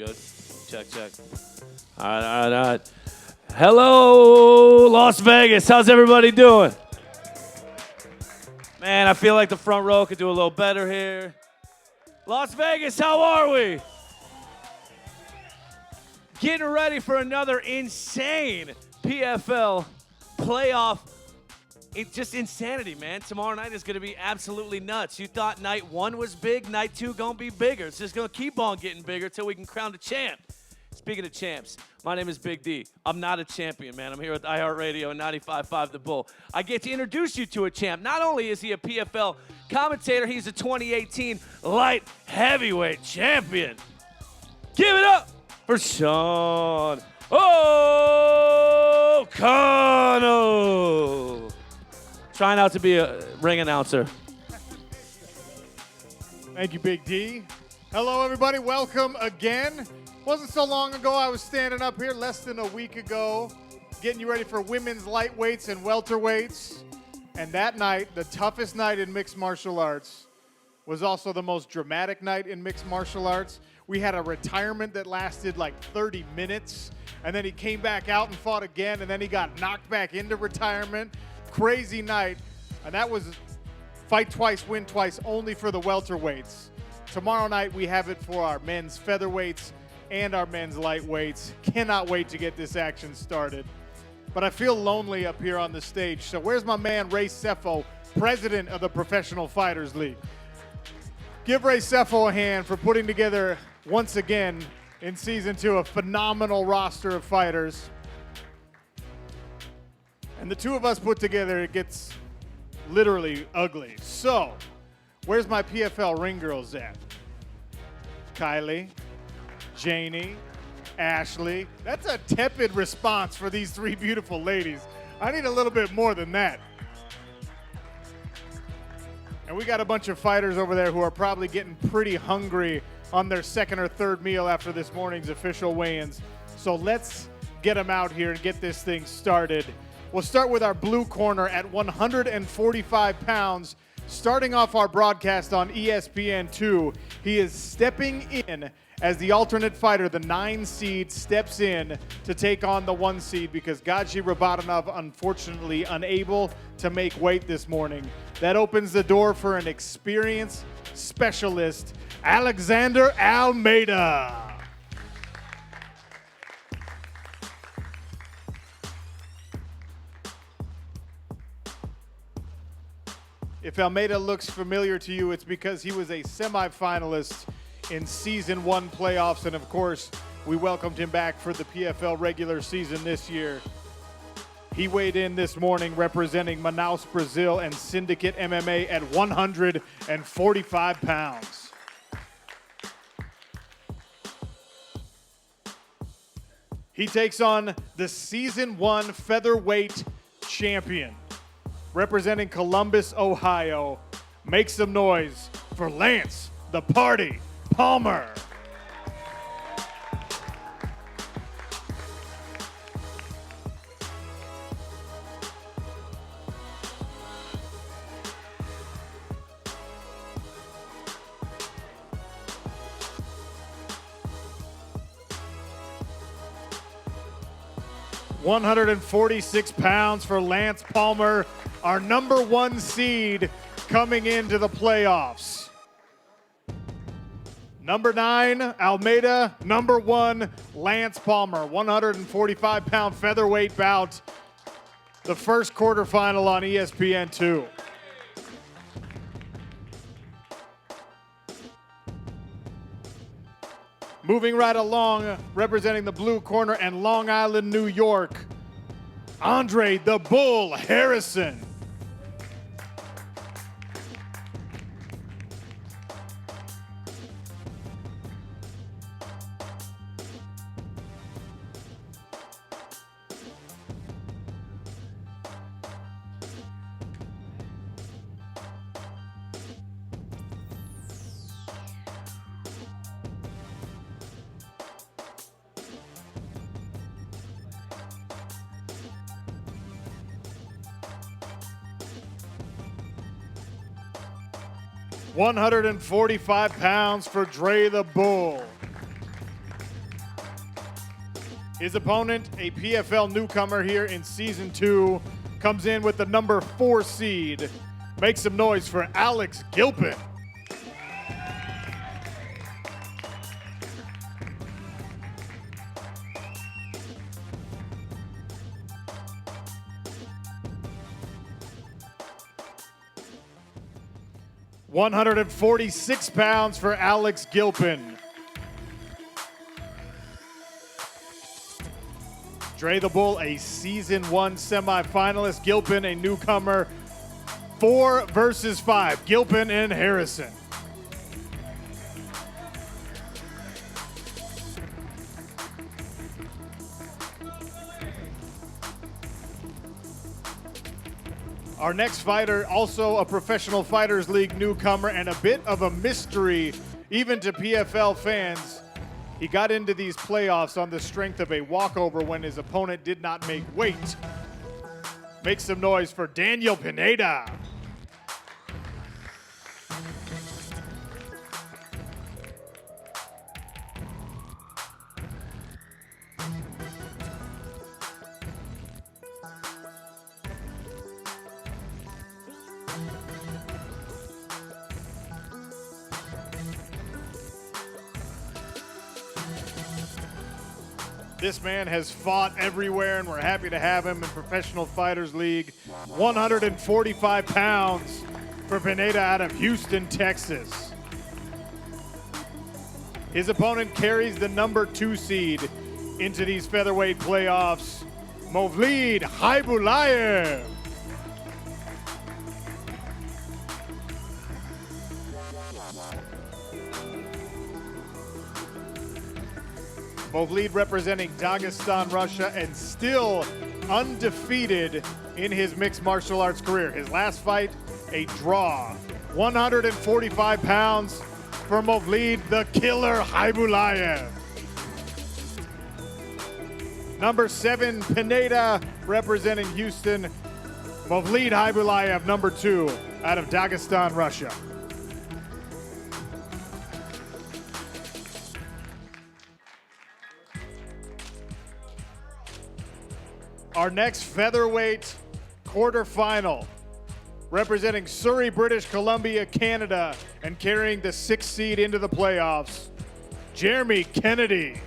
good? Check. All right. Hello, Las Vegas. How's everybody doing? Man, I feel like the front row could do a little better here. Las Vegas, how are we? Getting ready for another insane PFL playoff. It's just insanity, man. Tomorrow night is going to be absolutely nuts. You thought night one was big, night two going to be bigger. It's just going to keep on getting bigger until we can crown a champ. Speaking of champs, my name is Big D. I'm not a champion, man. I'm here with iHeartRadio and 95.5 The Bull. I get to introduce you to a champ. Not only is he a PFL commentator, he's a 2018 light heavyweight champion. Give it up for Sean O'Connell. Trying out to be a ring announcer. Thank you, Big D. Hello, everybody. Welcome again. Wasn't so long ago I was standing up here, less than a week ago, getting you ready for women's lightweights and welterweights. And that night, the toughest night in mixed martial arts, was also the most dramatic night in mixed martial arts. We had a retirement that lasted like 30 minutes, and then he came back out and fought again, and then he got knocked back into retirement. Crazy night, and that was fight twice, win twice, only for the welterweights. Tomorrow night, we have it for our men's featherweights and our men's lightweights. Cannot wait to get this action started. But I feel lonely up here on the stage, so where's my man, Ray Sefo, president of the Professional Fighters League? Give Ray Sefo a hand for putting together, once again, in Season 2, a phenomenal roster of fighters. And the two of us put together, it gets literally ugly. So, where's my PFL ring girls at? Kylie, Janie, Ashley. That's a tepid response for these three beautiful ladies. I need a little bit more than that. And we got a bunch of fighters over there who are probably getting pretty hungry on their second or third meal after this morning's official weigh-ins. So let's get them out here and get this thing started. We'll start with our blue corner at 145 pounds. Starting off our broadcast on ESPN2, he is stepping in as the alternate fighter. The 9 seed steps in to take on the 1 seed because Gaji Rabadanov, unfortunately, unable to make weight this morning. That opens the door for an experienced specialist, Alexander Almeida. If Almeida looks familiar to you, it's because he was a semifinalist in Season 1 playoffs, and of course, we welcomed him back for the PFL regular season this year. He weighed in this morning representing Manaus, Brazil, and Syndicate MMA at 145 pounds. He takes on the Season 1 featherweight champion. Representing Columbus, Ohio, make some noise for Lance the Party Palmer. £146 for Lance Palmer, our number 1 seed coming into the playoffs. Number 9, Almeida. Number 1, Lance Palmer. 145-pound featherweight bout. The first quarterfinal on ESPN2. Moving right along, representing the blue corner and Long Island, New York, Andre the Bull Harrison. £145 for Dre the Bull. His opponent, a PFL newcomer here in Season 2, comes in with the number 4 seed. Make some noise for Alex Gilpin. £146 for Alex Gilpin. Dre the Bull, a Season 1 semifinalist. Gilpin, a newcomer. 4 versus 5. Gilpin and Harrison. Our next fighter, also a Professional Fighters League newcomer and a bit of a mystery even to PFL fans. He got into these playoffs on the strength of a walkover when his opponent did not make weight. Make some noise for Daniel Pineda. This man has fought everywhere, and we're happy to have him in Professional Fighters League. 145 pounds for Pineda out of Houston, Texas. His opponent carries the number 2 seed into these featherweight playoffs, Movlid Haibulayev. Movlid representing Dagestan, Russia, and still undefeated in his mixed martial arts career. His last fight, a draw. 145 pounds for Movlid, the killer Haibulayev. Number 7, Pineda, representing Houston. Movlid Haibulayev, number 2, out of Dagestan, Russia. Our next featherweight quarterfinal, representing Surrey, British Columbia, Canada, and carrying the 6th seed into the playoffs, Jeremy Kennedy.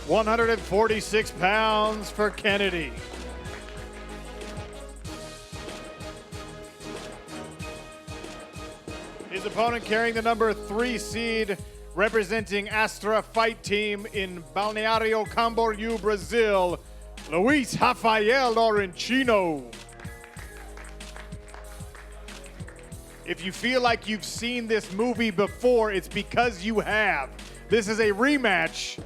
£146 for Kennedy. His opponent carrying the number 3 seed, representing Astra Fight Team in Balneario Camboriú, Brazil, Luis Rafael Laurentino. If you feel like you've seen this movie before, it's because you have. This is a rematch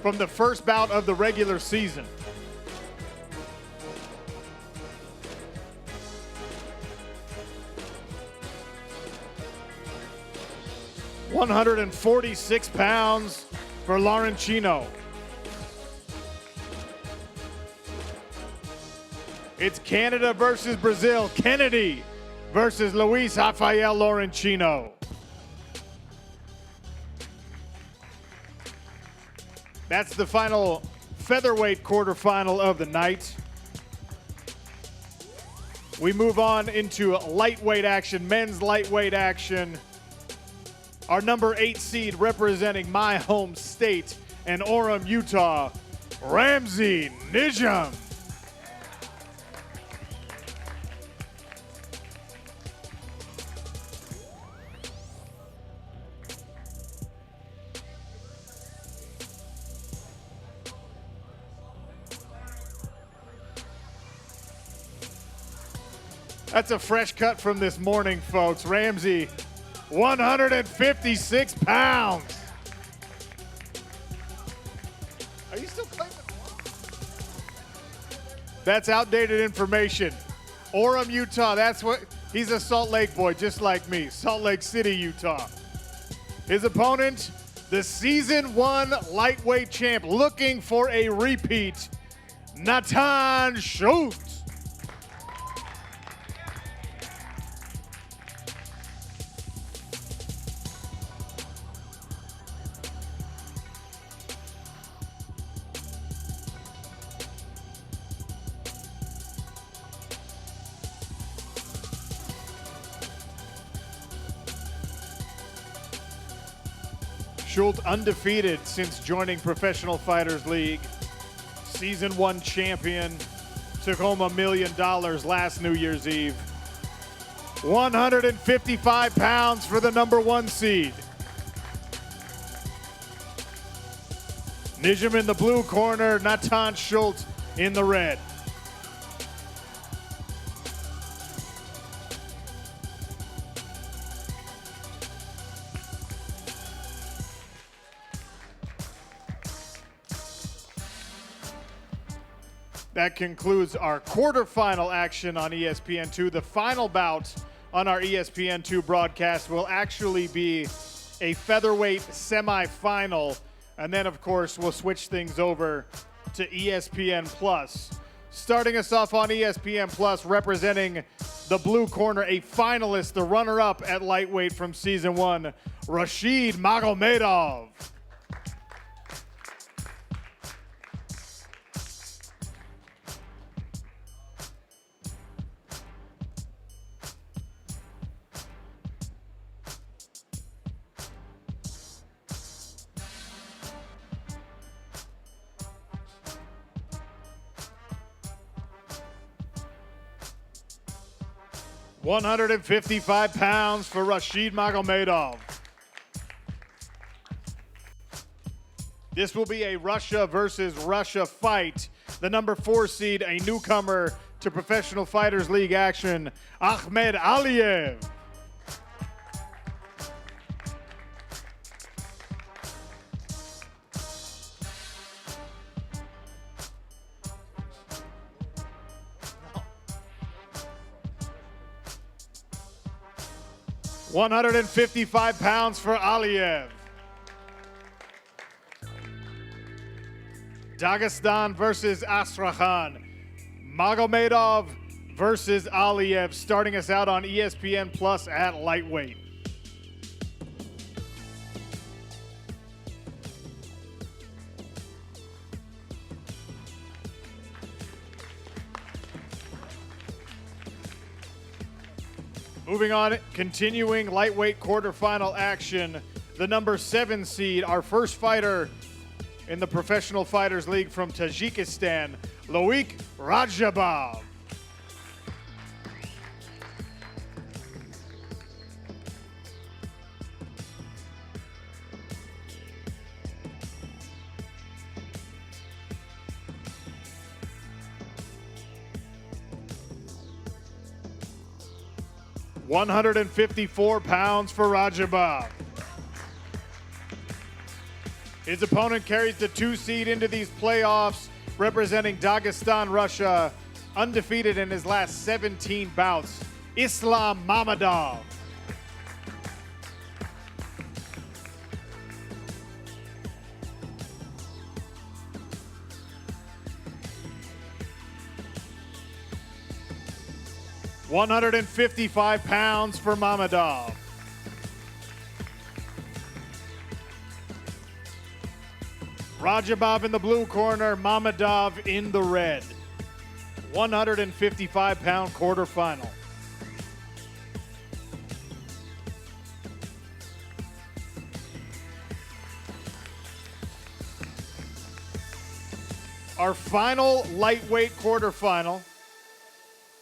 from the first bout of the regular season. £146 for Laurentino. It's Canada versus Brazil. Kennedy versus Luis Rafael Laurentino. That's the final featherweight quarterfinal of the night. We move on into lightweight action, men's lightweight action. Our number 8 seed representing my home state and Orem, Utah, Ramsey Nijam. That's a fresh cut from this morning, folks. Ramsey, 156 pounds. Are you still claiming? That's outdated information. Orem, Utah. That's what he's a Salt Lake boy, just like me. Salt Lake City, Utah. His opponent, the Season 1 lightweight champ, looking for a repeat, Nathan Schultz. Schultz undefeated since joining Professional Fighters League. Season 1 champion. Took home $1 million last New Year's Eve. 155 pounds for the #1 seed. Nijam in the blue corner, Nathan Schultz in the red. That concludes our quarterfinal action on ESPN2. The final bout on our ESPN2 broadcast will actually be a featherweight semifinal. And then, of course, we'll switch things over to ESPN Plus. Starting us off on ESPN Plus, representing the blue corner, a finalist, the runner-up at lightweight from Season 1, Rashid Magomedov. 155 pounds for Rashid Magomedov. This will be a Russia versus Russia fight. The #4 seed, a newcomer to Professional Fighters League action, Ahmed Aliyev. £155 for Aliyev. Dagestan versus Astrakhan. Magomedov versus Aliyev, starting us out on ESPN Plus at lightweight. Moving on, continuing lightweight quarterfinal action, the #7 seed, our first fighter in the Professional Fighters League from Tajikistan, Loic Rajabov. £154 for Rajabov. His opponent carries the 2 seed into these playoffs, representing Dagestan, Russia, undefeated in his last 17 bouts, Islam Mammadov. £155 for Mammadov. Rajabov in the blue corner, Mammadov in the red. 155-pound quarterfinal. Our final lightweight quarterfinal,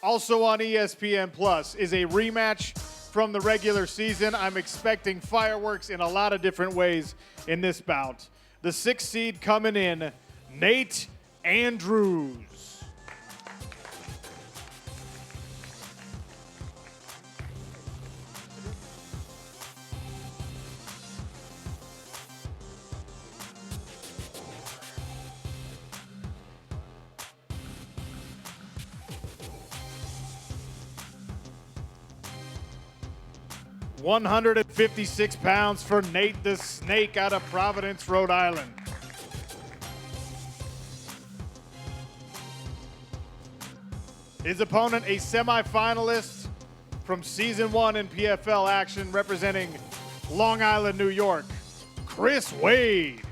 also on ESPN Plus, is a rematch from the regular season. I'm expecting fireworks in a lot of different ways in this bout. The 6th seed coming in, Nate Andrews. 156 pounds for Nate the Snake out of Providence, Rhode Island. His opponent, a semifinalist from Season 1 in PFL action, representing Long Island, New York, Chris Wade.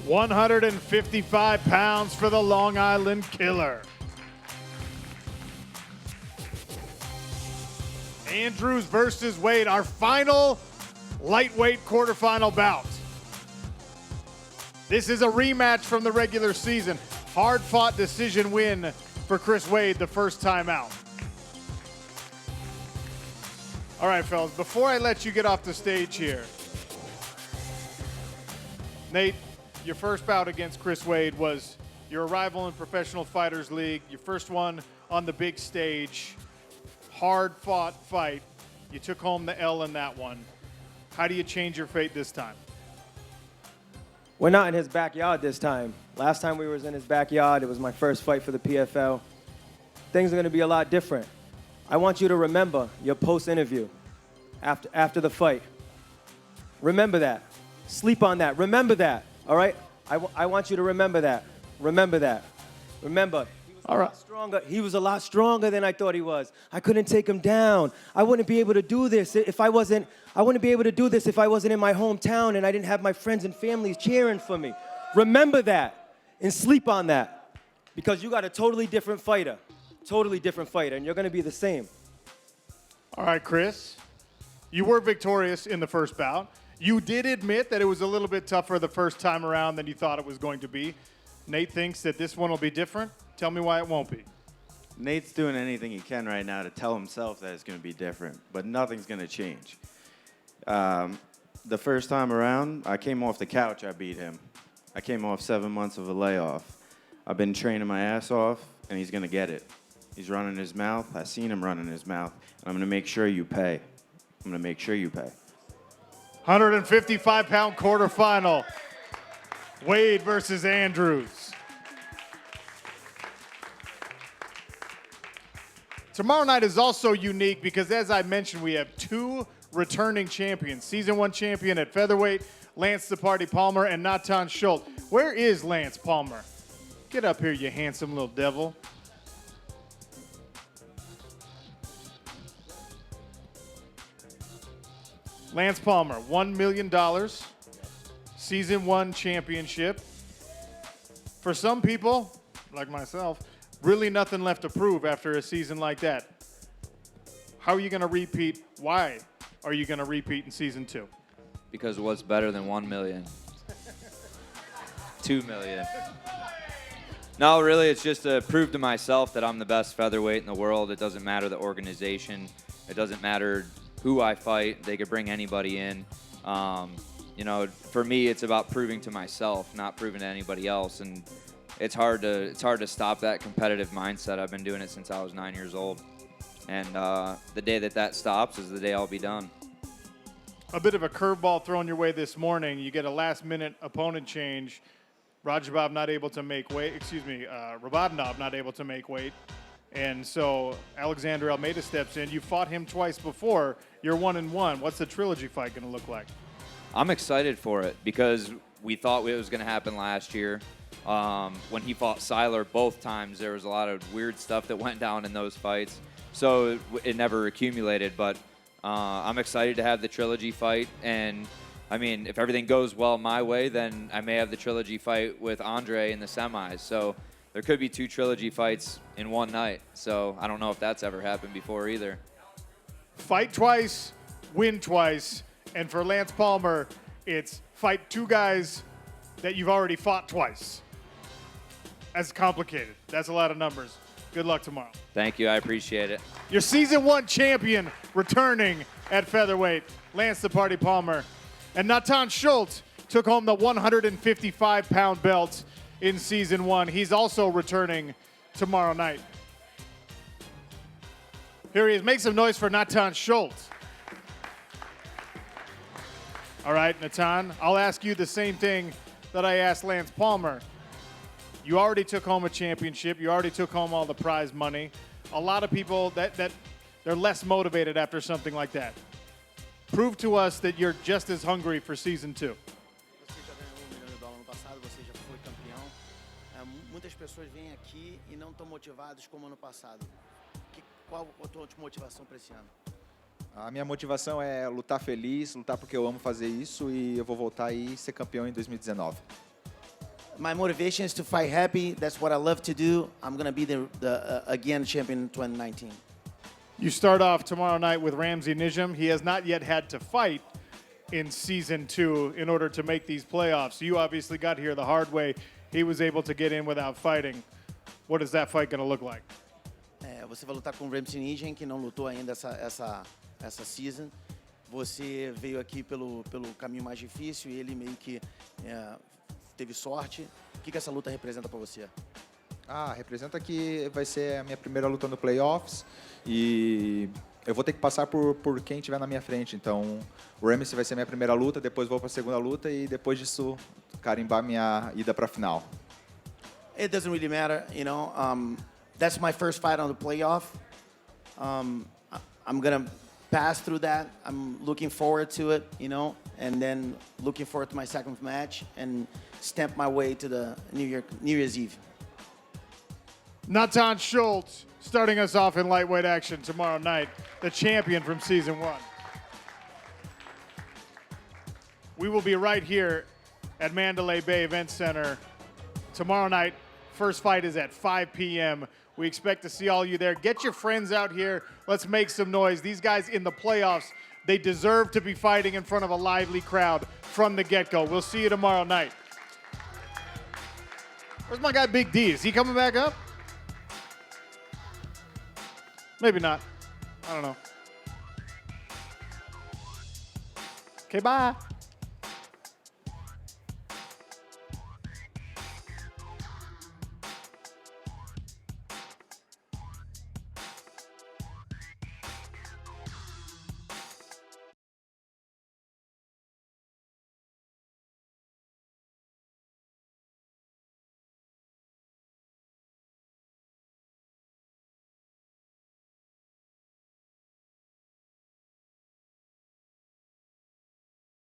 £155 for the Long Island Killer. Andrews versus Wade, our final lightweight quarterfinal bout. This is a rematch from the regular season. Hard-fought decision win for Chris Wade the first time out. All right, fellas, before I let you get off the stage here, Nate, your first bout against Chris Wade was your arrival in Professional Fighters League, your first one on the big stage. Hard-fought fight. You took home the L in that one. How do you change your fate this time? We're not in his backyard this time. Last time we was in his backyard, it was my first fight for the PFL. Things are going to be a lot different. I want you to remember your post-interview after the fight. Remember that. Sleep on that. Remember that. All right? I want you to remember that. Remember that. Remember. He was a lot stronger than I thought he was. I couldn't take him down. I wouldn't be able to do this if I wasn't in my hometown and I didn't have my friends and families cheering for me. Remember that and sleep on that, because you got a totally different fighter, and you're going to be the same. All right, Chris, you were victorious in the first bout. You did admit that it was a little bit tougher the first time around than you thought it was going to be. Nate thinks that this one will be different. Tell me why it won't be. Nate's doing anything he can right now to tell himself that it's going to be different, but nothing's going to change. The first time around, I came off the couch, I beat him. I came off 7 months of a layoff. I've been training my ass off, and he's going to get it. He's running his mouth. I seen him running his mouth. I'm going to make sure you pay. I'm going to make sure you pay. 155-pound quarterfinal. Wade versus Andrews. Tomorrow night is also unique because, as I mentioned, we have two returning champions. Season 1 champion at featherweight, Lance "The Party" Palmer, and Natan Schultz. Where is Lance Palmer? Get up here, you handsome little devil. Lance Palmer, $1 million, Season 1 championship. For some people, like myself, really nothing left to prove after a season like that. How are you going to repeat? Why are you going to repeat in Season 2? Because what's better than 1 million? 2 million. No, really, it's just to prove to myself that I'm the best featherweight in the world. It doesn't matter the organization. It doesn't matter who I fight. They could bring anybody in. You know, for me, it's about proving to myself, not proving to anybody else. And it's hard to stop that competitive mindset. I've been doing it since I was 9 years old. And the day that stops is the day I'll be done. A bit of a curveball thrown your way this morning. You get a last-minute opponent change. Rajabov not able to make weight. Rabadnov not able to make weight. And so Alexander Almeida steps in. You fought him twice before. You're 1-1. What's the trilogy fight going to look like? I'm excited for it because we thought it was going to happen last year. When he fought Seiler both times, there was a lot of weird stuff that went down in those fights. So it never accumulated. But I'm excited to have the trilogy fight. And, I mean, if everything goes well my way, then I may have the trilogy fight with Andre in the semis. So there could be 2 trilogy fights in one night. So I don't know if that's ever happened before either. Fight twice, win twice. And for Lance Palmer, it's fight 2 guys that you've already fought twice. That's complicated. That's a lot of numbers. Good luck tomorrow. Thank you. I appreciate it. Your Season 1 champion returning at featherweight, Lance "The Party" Palmer. And Natan Schultz took home the 155-pound belt in Season 1. He's also returning tomorrow night. Here he is. Make some noise for Natan Schultz. All right, Natan, I'll ask you the same thing that I asked Lance Palmer. You already took home a championship. You already took home all the prize money. A lot of people that they're less motivated after something like that. Prove to us that you're just as hungry for season 2. Você já ganhou $1 milhão no passado, você já foi campeão. Muitas pessoas vêm aqui e não estão motivadas como ano passado. Qual a tua motivação para esse ano? A minha motivação é lutar feliz, lutar porque eu amo fazer isso e eu vou voltar e ser campeão em 2019. My motivation is to fight happy. That's what I love to do. I'm going to be again champion in 2019. You start off tomorrow night with Ramsey Nijam. He has not yet had to fight in season 2 in order to make these playoffs. You obviously got here the hard way. He was able to get in without fighting. What is that fight going to look like? Você vai lutar com o Ramsey Nijam, que não lutou ainda essa season. Você veio aqui pelo caminho mais difícil e ele meio que teve sorte. O que essa luta representa para você? Representa que vai ser a minha primeira luta no playoffs e eu vou ter que passar por quem estiver na minha frente. Então, o Ramsey vai ser a minha primeira luta, depois vou para a segunda luta e depois disso carimbar minha ida para a final. It doesn't really matter, you know. That's my first fight on the playoff. I'm gonna pass through that. I'm looking forward to it, you know, and then looking forward to my second match and stamp my way to the New Year's Eve. Natan Schultz starting us off in lightweight action tomorrow night, the champion from season 1. We will be right here at Mandalay Bay Event Center tomorrow night. First fight is at 5 p.m. We expect to see all you there. Get your friends out here. Let's make some noise. These guys in the playoffs, they deserve to be fighting in front of a lively crowd from the get-go. We'll see you tomorrow night. Where's my guy Big D? Is he coming back up? Maybe not. I don't know. Okay, bye.